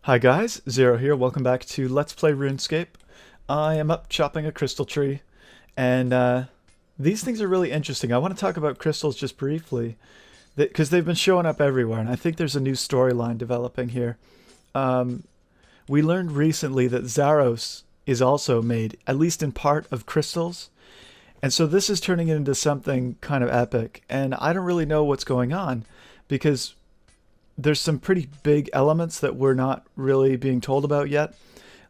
Hi guys, Zero here. Welcome back to Let's Play RuneScape. I am up chopping a crystal tree, and these things are really interesting. I want to talk about crystals just briefly, because they've been showing up everywhere, and I think there's a new storyline developing here. We learned recently that Zaros is also made, at least in part, of crystals, and so this is turning it into something kind of epic, and I don't really know what's going on, because there's some pretty big elements that we're not really being told about yet.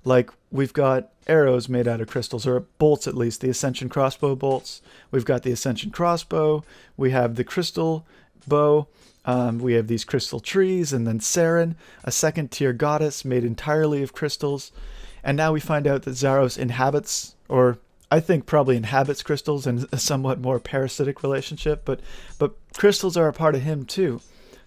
Like, we've got arrows made out of crystals, or bolts at least, the Ascension crossbow bolts. We've got the Ascension crossbow. We have the crystal bow. We have these crystal trees, and then Saren, a second tier goddess made entirely of crystals. And now we find out that Zaros inhabits, or I think probably inhabits crystals in a somewhat more parasitic relationship, but crystals are a part of him too.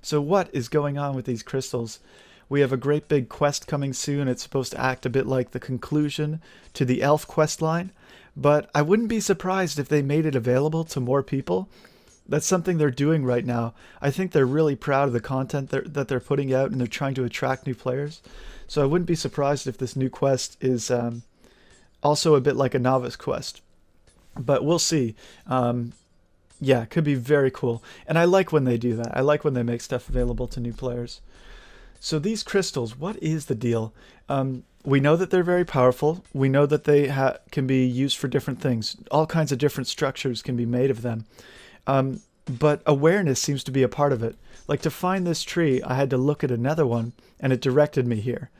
So what is going on with these crystals? We have a great big quest coming soon. It's supposed to act a bit like the conclusion to the elf quest line, but I wouldn't be surprised if they made it available to more people. That's something they're doing right now. I think they're really proud of the content that they're putting out, and they're trying to attract new players. So I wouldn't be surprised if this new quest is also a bit like a novice quest. But we'll see. Yeah, it could be very cool. And I like when they do that. I like when they make stuff available to new players. So these crystals, what is the deal? We know that they're very powerful. We know that they can be used for different things. All kinds of different structures can be made of them. But awareness seems to be a part of it. Like, to find this tree, I had to look at another one, and it directed me here.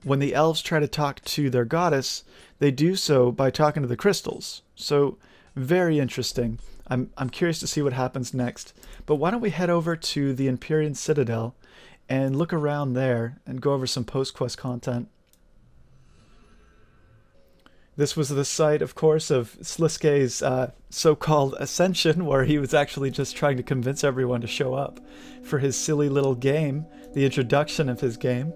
When the elves try to talk to their goddess, they do so by talking to the crystals. So, very interesting. I'm curious to see what happens next. But why don't we head over to the Empyrean Citadel and look around there and go over some post-quest content. This was the site, of course, of Sliske's so-called ascension, where he was actually just trying to convince everyone to show up for his silly little game, the introduction of his game.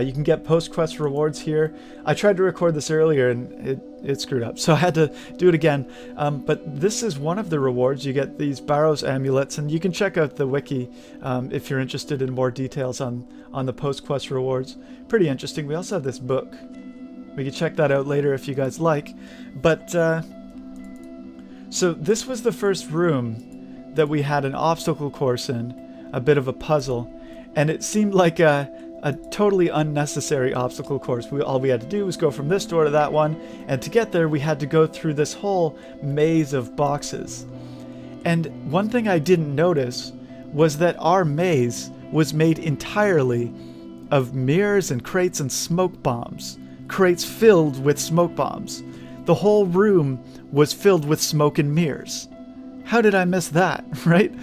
You can get post-quest rewards here. I tried to record this earlier and it screwed up, so I had to do it again. But this is one of the rewards. You get these Barrows amulets, and you can check out the wiki if you're interested in more details on the post-quest rewards. Pretty interesting. We also have this book. We can check that out later if you guys like. But, so this was the first room that we had an obstacle course in, a bit of a puzzle, and it seemed like a totally unnecessary obstacle course. All we had to do was go from this door to that one, and to get there we had to go through this whole maze of boxes. And one thing I didn't notice was that our maze was made entirely of mirrors and crates and smoke bombs. Crates filled with smoke bombs. The whole room was filled with smoke and mirrors. How did I miss that, right?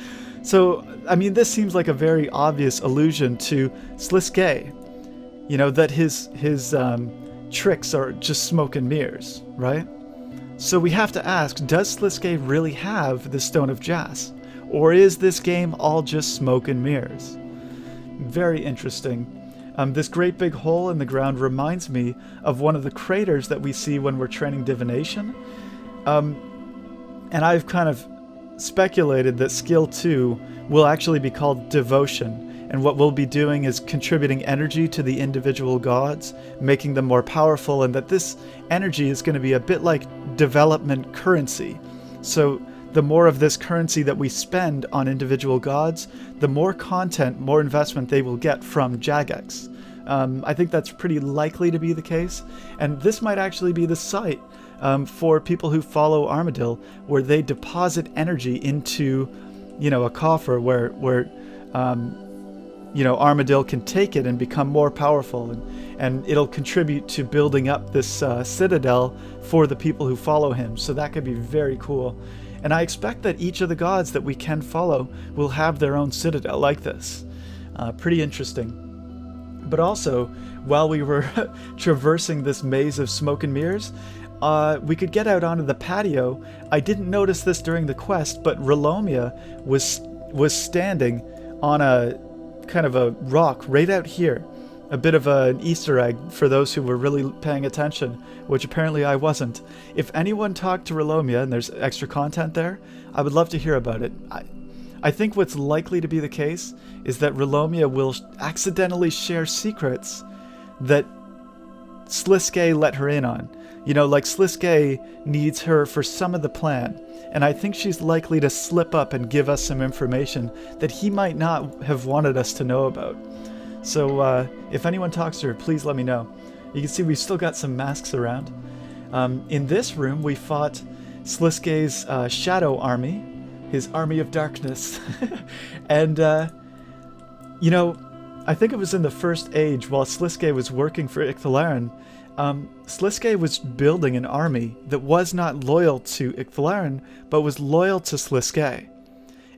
So, I mean, this seems like a very obvious allusion to Sliske. You know, that his tricks are just smoke and mirrors, right? So we have to ask, does Sliske really have the Stone of Jas? Or is this game all just smoke and mirrors? Very interesting. This great big hole in the ground reminds me of one of the craters that we see when we're training divination. And I've kind of speculated that skill 2 will actually be called devotion, and what we'll be doing is contributing energy to the individual gods, making them more powerful, and that this energy is going to be a bit like development currency. So the more of this currency that we spend on individual gods, the more content, more investment they will get from Jagex. I think that's pretty likely to be the case, and this might actually be the site for people who follow Armadil, where they deposit energy into, you know, a coffer where you know, Armadil can take it and become more powerful, and it'll contribute to building up this citadel for the people who follow him. So that could be very cool. And I expect that each of the gods that we can follow will have their own citadel like this. Pretty interesting. But also, while we were traversing this maze of smoke and mirrors, we could get out onto the patio. I didn't notice this during the quest, but Relomia was standing on a kind of a rock right out here. A bit of an Easter egg for those who were really paying attention, which apparently I wasn't. If anyone talked to Relomia and there's extra content there, I would love to hear about it. I think what's likely to be the case is that Relomia will accidentally share secrets that Sliske let her in on. You know, like Sliske needs her for some of the plan, and I think she's likely to slip up and give us some information that he might not have wanted us to know about. So if anyone talks to her, please let me know. You can see we've still got some masks around. In this room, we fought Sliske's shadow army, his army of darkness. And, you know, I think it was in the First Age, while Sliske was working for Icthalarin, Sliske was building an army that was not loyal to Icthalarin, but was loyal to Sliske.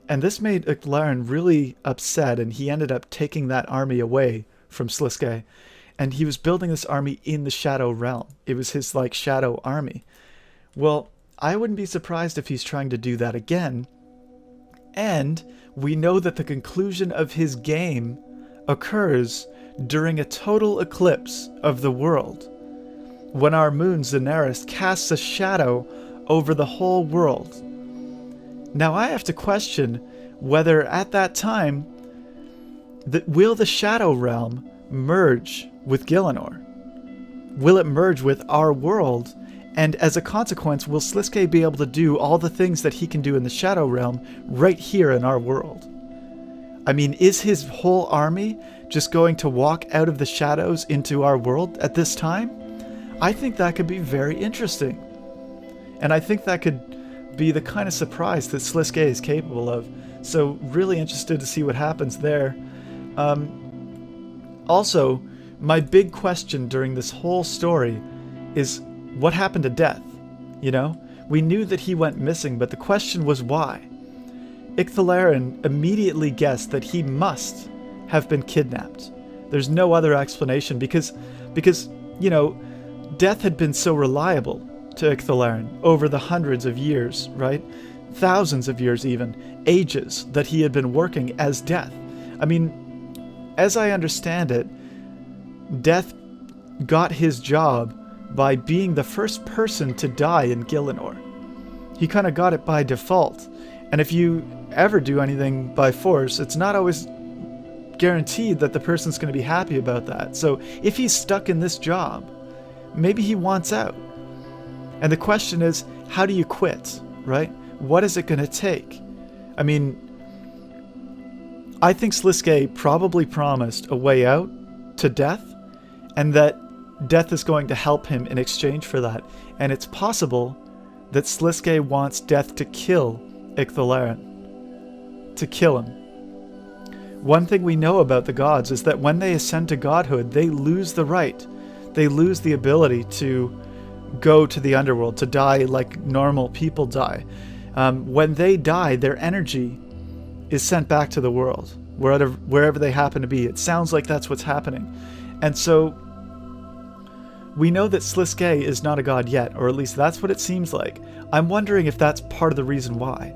And this made Icthalarin really upset, and he ended up taking that army away from Sliske. And he was building this army in the Shadow Realm. It was his, like, shadow army. Well, I wouldn't be surprised if he's trying to do that again. And we know that the conclusion of his game occurs during a total eclipse of the world, when our moon Zenaris casts a shadow over the whole world. Now I have to question whether at that time will the Shadow Realm merge with Gielinor? Will it merge with our world? And as a consequence, will Sliske be able to do all the things that he can do in the Shadow Realm right here in our world? I mean, is his whole army just going to walk out of the shadows into our world at this time? I think that could be very interesting. And I think that could be the kind of surprise that Sliske is capable of. So really interested to see what happens there. Also, my big question during this whole story is what happened to Death? You know, we knew that he went missing, but the question was why? Icthalarin immediately guessed that he must have been kidnapped. There's no other explanation because you know, Death had been so reliable to Icthalarin over the hundreds of years, right? Thousands of years even, ages that he had been working as Death. I mean, as I understand it, Death got his job by being the first person to die in Gielinor. He kind of got it by default. And if you ever do anything by force, it's not always guaranteed that the person's going to be happy about that. So if he's stuck in this job, maybe he wants out. And the question is, how do you quit, right? What is it going to take? I mean, I think Sliske probably promised a way out to Death, and that Death is going to help him in exchange for that. And it's possible that Sliske wants Death to kill Icthalarin. To kill him. One thing we know about the gods is that when they ascend to godhood, they lose the right. They lose the ability to go to the underworld, to die like normal people die. When they die, their energy is sent back to the world, wherever they happen to be. It sounds like that's what's happening. And so we know that Sliske is not a god yet, or at least that's what it seems like. I'm wondering if that's part of the reason why.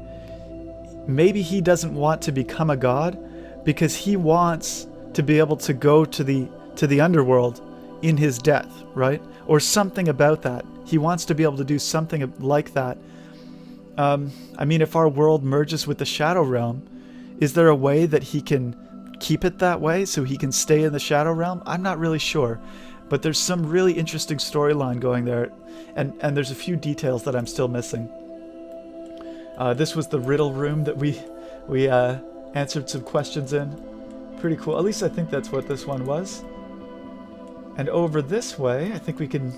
Maybe he doesn't want to become a god because he wants to be able to go to the underworld in his death, right? Or something about that. He wants to be able to do something like that. I mean, if our world merges with the Shadow Realm, is there a way that he can keep it that way so he can stay in the Shadow Realm? I'm not really sure. But there's some really interesting storyline going there, and there's a few details that I'm still missing. This was the riddle room that we answered some questions in. Pretty cool. At least I think that's what this one was. And over this way, I think we can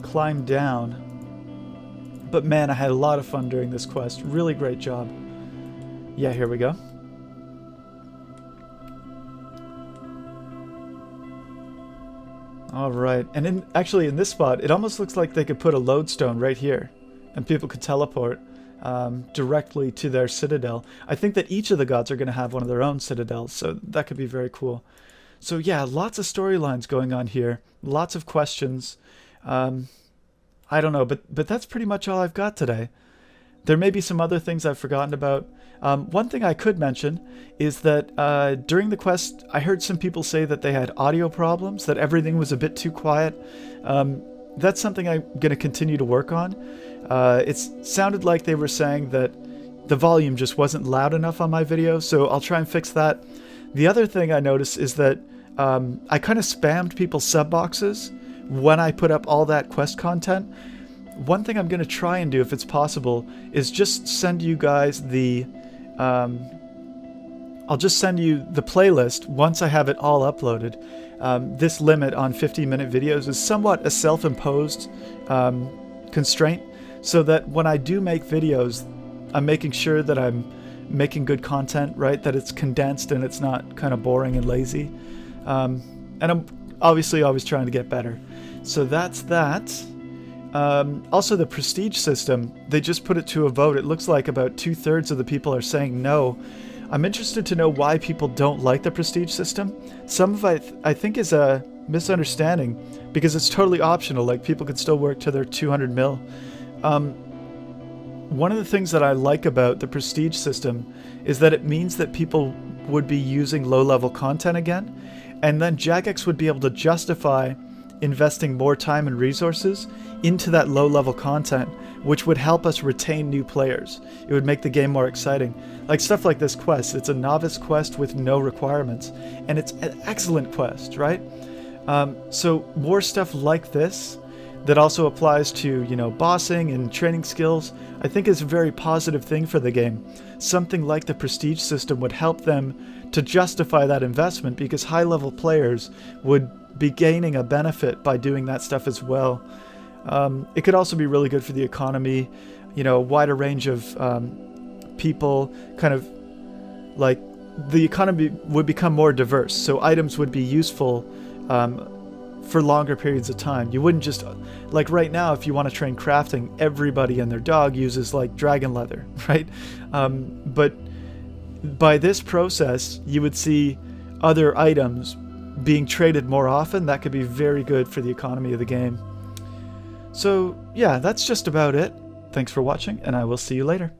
climb down. But man, I had a lot of fun during this quest. Really great job. Yeah, here we go. All right, and actually in this spot, it almost looks like they could put a lodestone right here, and people could teleport directly to their citadel. I think that each of the gods are going to have one of their own citadels, so that could be very cool. So yeah, lots of storylines going on here, lots of questions. I don't know, but that's pretty much all I've got today. There may be some other things I've forgotten about. One thing I could mention is that during the quest, I heard some people say that they had audio problems, that everything was a bit too quiet. That's something I'm going to continue to work on. It sounded like they were saying that the volume just wasn't loud enough on my video, so I'll try and fix that. The other thing I noticed is that I kind of spammed people's sub boxes when I put up all that quest content. One thing I'm going to try and do, if it's possible, is just send you guys the... I'll just send you the playlist once I have it all uploaded. This limit on 15-minute videos is somewhat a self-imposed constraint, so that when I do make videos, I'm making sure that I'm making good content, right? That it's condensed and it's not kind of boring and lazy. And I'm obviously always trying to get better. So that's that. Also, the prestige system, they just put it to a vote. It looks like about 2/3 of the people are saying no. I'm interested to know why people don't like the prestige system. Some of it, I think, is a misunderstanding, because it's totally optional. Like, people can still work to their 200 mil. One of the things that I like about the prestige system is that it means that people would be using low-level content again, and then Jagex would be able to justify investing more time and resources into that low-level content, which would help us retain new players. It would make the game more exciting. Like stuff like this quest, it's a novice quest with no requirements, and it's an excellent quest, right? So more stuff like this that also applies to, you know, bossing and training skills, I think is a very positive thing for the game. Something like the prestige system would help them to justify that investment, because high-level players would be gaining a benefit by doing that stuff as well. It could also be really good for the economy, you know, a wider range of people, kind of like the economy would become more diverse, so items would be useful for longer periods of time. You wouldn't just, like right now, if you want to train crafting, everybody and their dog uses like dragon leather, right? But by this process, you would see other items being traded more often. That could be very good for the economy of the game. So yeah, that's just about it. Thanks for watching, and I will see you later.